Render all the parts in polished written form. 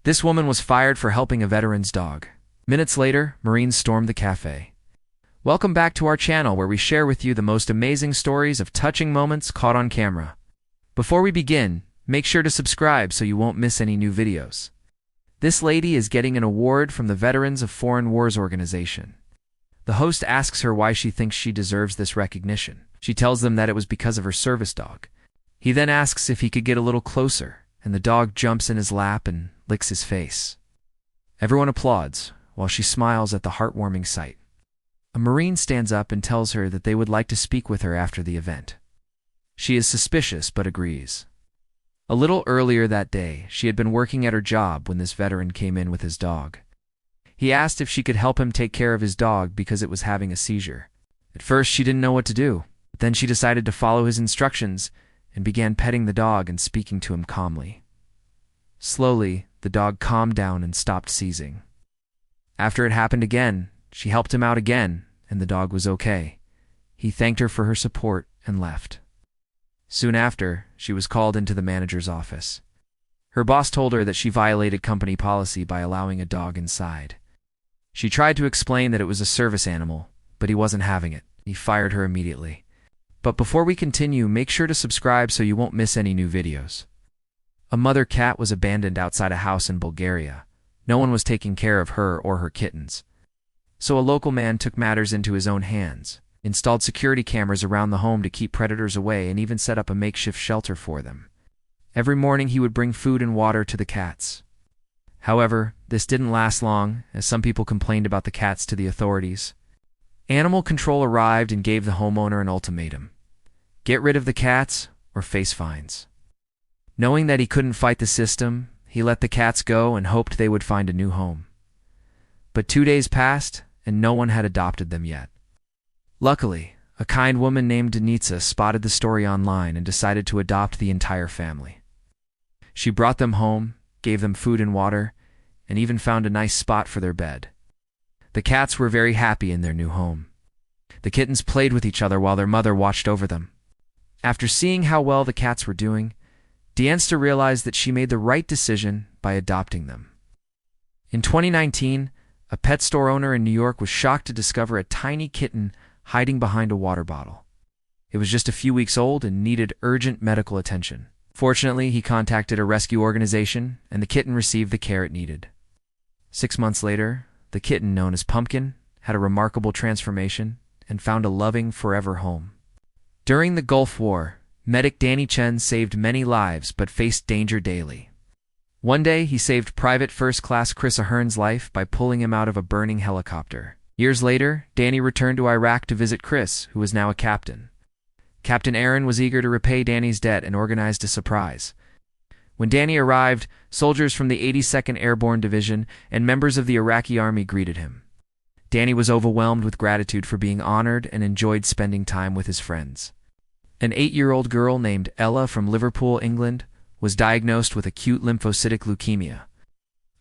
This woman was fired for helping a veteran's dog. Minutes later, Marines stormed the cafe. Welcome back to our channel where we share with you the most amazing stories of touching moments caught on camera. Before we begin, make sure to subscribe so you won't miss any new videos. This lady is getting an award from the Veterans of Foreign Wars organization. The host asks her why she thinks she deserves this recognition. She tells them that it was because of her service dog. He then asks if he could get a little closer, and the dog jumps in his lap and licks his face. Everyone applauds, while she smiles at the heartwarming sight. A Marine stands up and tells her that they would like to speak with her after the event. She is suspicious but agrees. A little earlier that day, she had been working at her job when this veteran came in with his dog. He asked if she could help him take care of his dog because it was having a seizure. At first, she didn't know what to do, but then she decided to follow his instructions and began petting the dog and speaking to him calmly. Slowly, the dog calmed down and stopped seizing. After it happened again, she helped him out again, and the dog was okay. He thanked her for her support and left. Soon after, she was called into the manager's office. Her boss told her that she violated company policy by allowing a dog inside. She tried to explain that it was a service animal, but he wasn't having it. He fired her immediately. But before we continue, make sure to subscribe so you won't miss any new videos. A mother cat was abandoned outside a house in Bulgaria. No one was taking care of her or her kittens. So a local man took matters into his own hands, installed security cameras around the home to keep predators away, and even set up a makeshift shelter for them. Every morning he would bring food and water to the cats. However, this didn't last long, as some people complained about the cats to the authorities. Animal control arrived and gave the homeowner an ultimatum: get rid of the cats or face fines. Knowing that he couldn't fight the system, he let the cats go and hoped they would find a new home. But 2 days passed, and no one had adopted them yet. Luckily, a kind woman named Denitsa spotted the story online and decided to adopt the entire family. She brought them home, gave them food and water, and even found a nice spot for their bed. The cats were very happy in their new home. The kittens played with each other while their mother watched over them. After seeing how well the cats were doing, Denitsa realized that she made the right decision by adopting them. In 2019, a pet store owner in New York was shocked to discover a tiny kitten hiding behind a water bottle. It was just a few weeks old and needed urgent medical attention. Fortunately, he contacted a rescue organization, and the kitten received the care it needed. 6 months later, the kitten, known as Pumpkin, had a remarkable transformation and found a loving, forever home. During the Gulf War, medic Danny Chen saved many lives but faced danger daily. One day, he saved Private First Class Chris Ahern's life by pulling him out of a burning helicopter. Years later, Danny returned to Iraq to visit Chris, who was now a captain. Captain Aaron was eager to repay Danny's debt and organized a surprise. When Danny arrived, soldiers from the 82nd Airborne Division and members of the Iraqi Army greeted him. Danny was overwhelmed with gratitude for being honored and enjoyed spending time with his friends. An 8-year-old girl named Ella from Liverpool, England, was diagnosed with acute lymphocytic leukemia,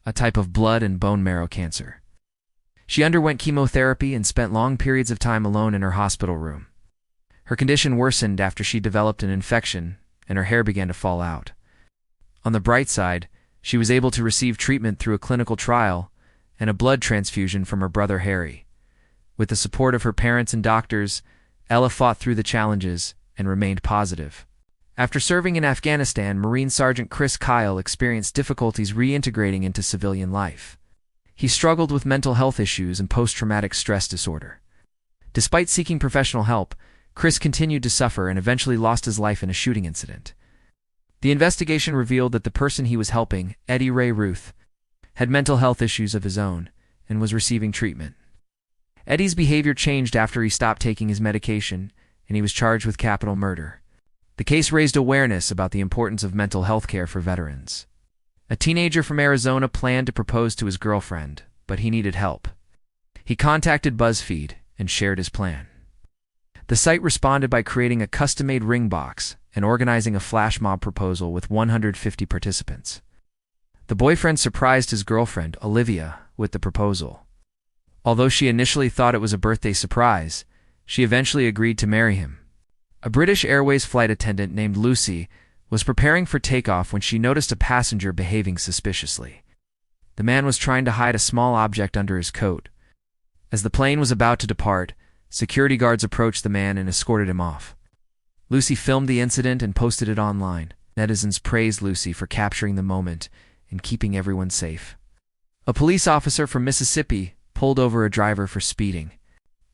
a type of blood and bone marrow cancer. She underwent chemotherapy and spent long periods of time alone in her hospital room. Her condition worsened after she developed an infection, and her hair began to fall out. On the bright side, she was able to receive treatment through a clinical trial and a blood transfusion from her brother Harry. With the support of her parents and doctors, Ella fought through the challenges and remained positive. After serving in Afghanistan, Marine Sergeant Chris Kyle experienced difficulties reintegrating into civilian life. He struggled with mental health issues and post-traumatic stress disorder. Despite seeking professional help, Chris continued to suffer and eventually lost his life in a shooting incident. The investigation revealed that the person he was helping, Eddie Ray Ruth, had mental health issues of his own and was receiving treatment. Eddie's behavior changed after he stopped taking his medication, and he was charged with capital murder. The case raised awareness about the importance of mental health care for veterans. A teenager from Arizona planned to propose to his girlfriend, but he needed help. He contacted BuzzFeed and shared his plan. The site responded by creating a custom-made ring box and organizing a flash mob proposal with 150 participants. The boyfriend surprised his girlfriend, Olivia, with the proposal. Although she initially thought it was a birthday surprise, she eventually agreed to marry him. A British Airways flight attendant named Lucy was preparing for takeoff when she noticed a passenger behaving suspiciously. The man was trying to hide a small object under his coat. As the plane was about to depart, security guards approached the man and escorted him off. Lucy filmed the incident and posted it online. Netizens praised Lucy for capturing the moment and keeping everyone safe. A police officer from Mississippi pulled over a driver for speeding.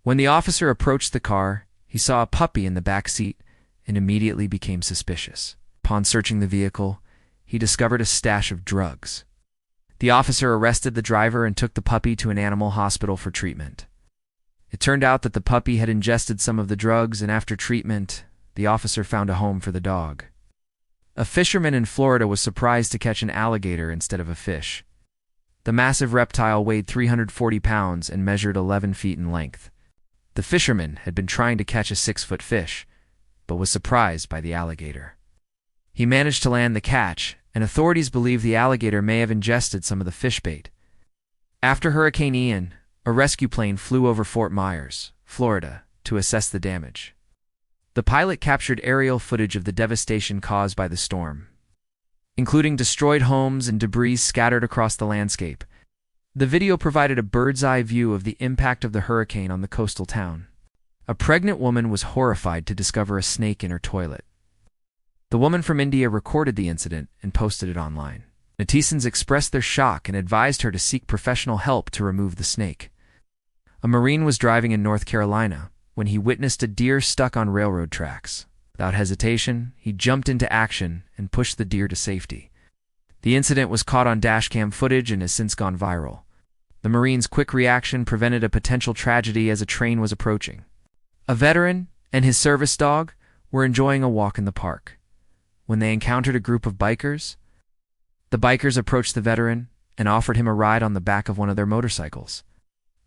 When the officer approached the car, he saw a puppy in the back seat and immediately became suspicious. Upon searching the vehicle, he discovered a stash of drugs. The officer arrested the driver and took the puppy to an animal hospital for treatment. It turned out that the puppy had ingested some of the drugs, and after treatment, the officer found a home for the dog. A fisherman in Florida was surprised to catch an alligator instead of a fish. The massive reptile weighed 340 pounds and measured 11 feet in length. The fisherman had been trying to catch a 6-foot fish, but was surprised by the alligator. He managed to land the catch, and authorities believe the alligator may have ingested some of the fish bait. After Hurricane Ian, a rescue plane flew over Fort Myers, Florida, to assess the damage. The pilot captured aerial footage of the devastation caused by the storm, including destroyed homes and debris scattered across the landscape. The video provided a bird's-eye view of the impact of the hurricane on the coastal town. A pregnant woman was horrified to discover a snake in her toilet. The woman from India recorded the incident and posted it online. Netizens expressed their shock and advised her to seek professional help to remove the snake. A Marine was driving in North Carolina when he witnessed a deer stuck on railroad tracks. Without hesitation, he jumped into action and pushed the deer to safety. The incident was caught on dashcam footage and has since gone viral. The Marine's quick reaction prevented a potential tragedy as a train was approaching. A veteran and his service dog were enjoying a walk in the park when they encountered a group of bikers. The bikers approached the veteran and offered him a ride on the back of one of their motorcycles.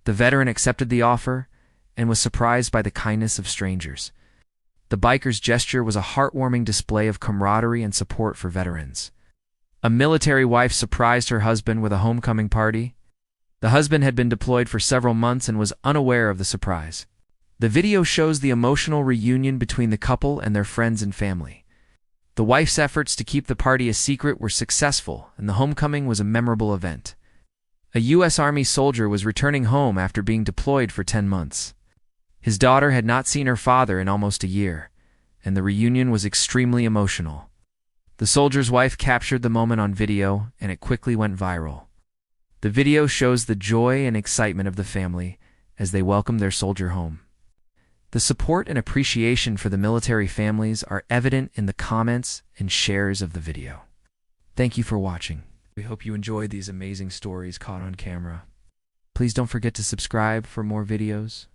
The veteran accepted the offer and was surprised by the kindness of strangers. The biker's gesture was a heartwarming display of camaraderie and support for veterans. A military wife surprised her husband with a homecoming party. The husband had been deployed for several months and was unaware of the surprise. The video shows the emotional reunion between the couple and their friends and family. The wife's efforts to keep the party a secret were successful, and the homecoming was a memorable event. A U.S. Army soldier was returning home after being deployed for 10 months. His daughter had not seen her father in almost a year, and the reunion was extremely emotional. The soldier's wife captured the moment on video, and it quickly went viral. The video shows the joy and excitement of the family as they welcomed their soldier home. The support and appreciation for the military families are evident in the comments and shares of the video. Thank you for watching. We hope you enjoyed these amazing stories caught on camera. Please don't forget to subscribe for more videos.